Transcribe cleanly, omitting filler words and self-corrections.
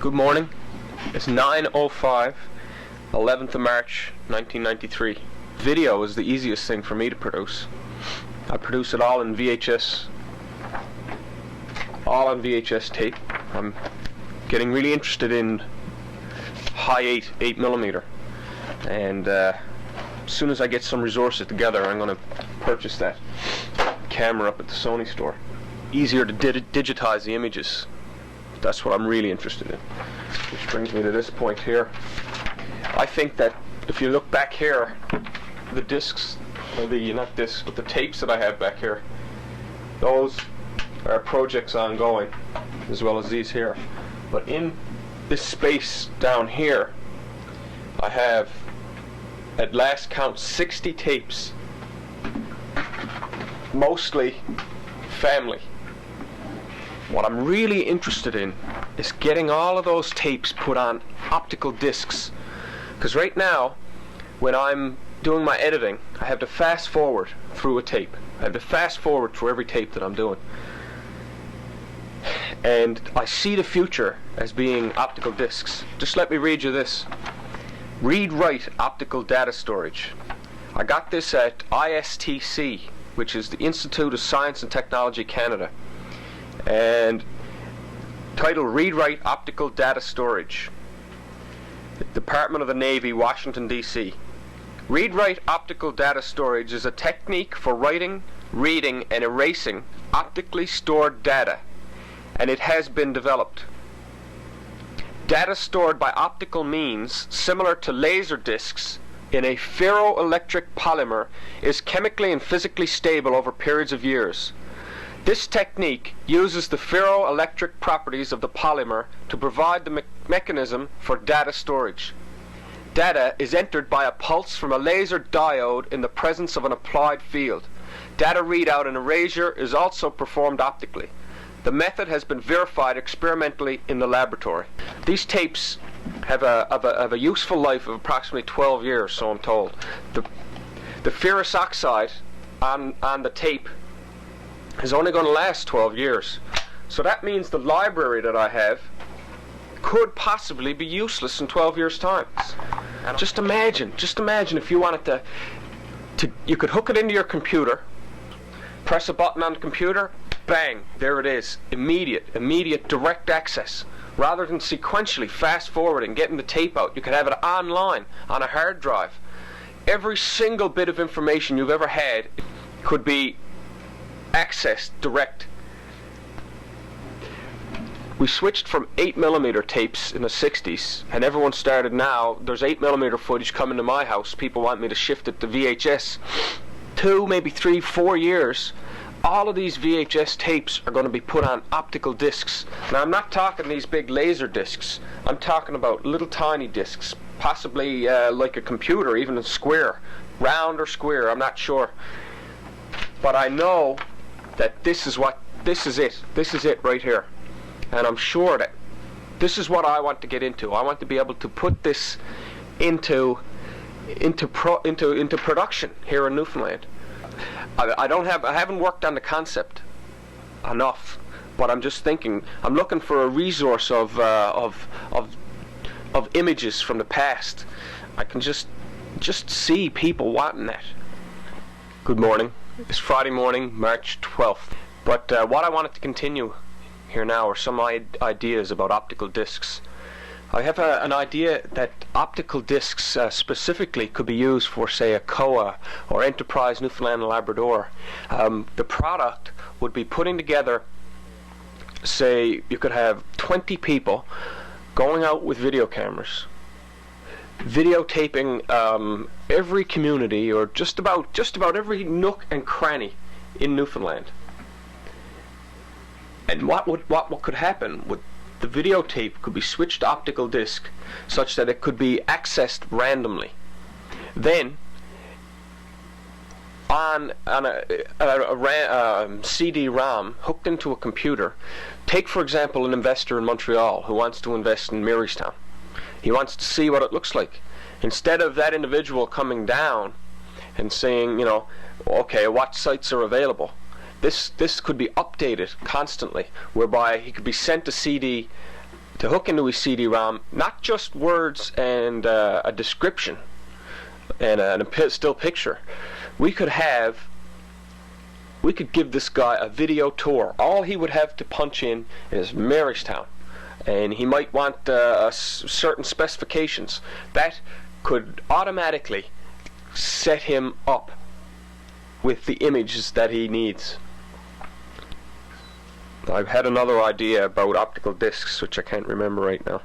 Good morning. It's 9:05, 11th of March, 1993. Video is the easiest thing for me to produce. I produce it all in VHS, all on VHS tape. I'm getting really interested in high 8mm, and as soon as I get some resources together, I'm going to purchase that camera up at the Sony store. Easier to digitize the images. That's what I'm really interested in. Which brings me to this point here. I think that if you look back here, the discs, or not discs, but the tapes that I have back here, those are projects ongoing, as well as these here. But in this space down here, I have, at last count, 60 tapes, mostly family. What I'm really interested in is getting all of those tapes put on optical discs, because right now when I'm doing my editing, I have to fast forward through a tape. I have to fast forward through every tape that I'm doing, and I see the future as being optical discs. Just let me read you this. Read-write optical data storage. I got this at ISTC, which is the Institute of Science and Technology Canada, and titled Read-Write Optical Data Storage, Department of the Navy, Washington, D.C. Read-write optical data storage is a technique for writing, reading, and erasing optically stored data, and it has been developed. Data stored by optical means, similar to laser discs, in a ferroelectric polymer, is chemically and physically stable over periods of years. This technique uses the ferroelectric properties of the polymer to provide the mechanism for data storage. Data is entered by a pulse from a laser diode in the presence of an applied field. Data readout and erasure is also performed optically. The method has been verified experimentally in the laboratory. These tapes have a useful life of approximately 12 years, so I'm told. The ferrous oxide on the tape is only going to last 12 years. So that means the library that I have could possibly be useless in 12 years' time. Just imagine if you wanted you could hook it into your computer, press a button on the computer, bang, there it is. Immediate direct access. Rather than sequentially fast forwarding, getting the tape out, you could have it online on a hard drive. Every single bit of information you've ever had could be accessed direct. We switched from 8mm tapes in the 60s, and everyone started now. There's 8mm footage coming to my house. People want me to shift it to VHS. 2, maybe 3, 4 years. All of these VHS tapes are going to be put on optical discs. Now, I'm not talking these big laser discs. I'm talking about little tiny discs, possibly like a computer, even a square, round or square, I'm not sure. But I know that this is it right here, and I'm sure that this is what I want to get into. I want to be able to put this into production here in Newfoundland. I haven't worked on the concept enough, but I'm just thinking. I'm looking for a resource of images from the past. I can just see people wanting that. Good morning. It's Friday morning, March 12th. But what I wanted to continue here now are some ideas about optical discs. I have an idea that optical discs specifically could be used for, say, a COA or Enterprise Newfoundland and Labrador. The product would be putting together, say, you could have 20 people going out with video cameras, videotaping every community, or just about every nook and cranny in Newfoundland. And what could happen would the videotape could be switched to optical disc such that it could be accessed randomly. Then on a CD-ROM hooked into a computer, take for example an investor in Montreal who wants to invest in Marystown. He wants to see what it looks like. Instead of that individual coming down and saying, you know, okay, what sites are available, this could be updated constantly, whereby he could be sent a CD to hook into his CD-ROM not just words and a description and a still picture. We could give this guy a video tour. All he would have to punch in is Marystown, and he might want certain specifications. That could automatically set him up with the images that he needs. I've had another idea about optical discs, which I can't remember right now.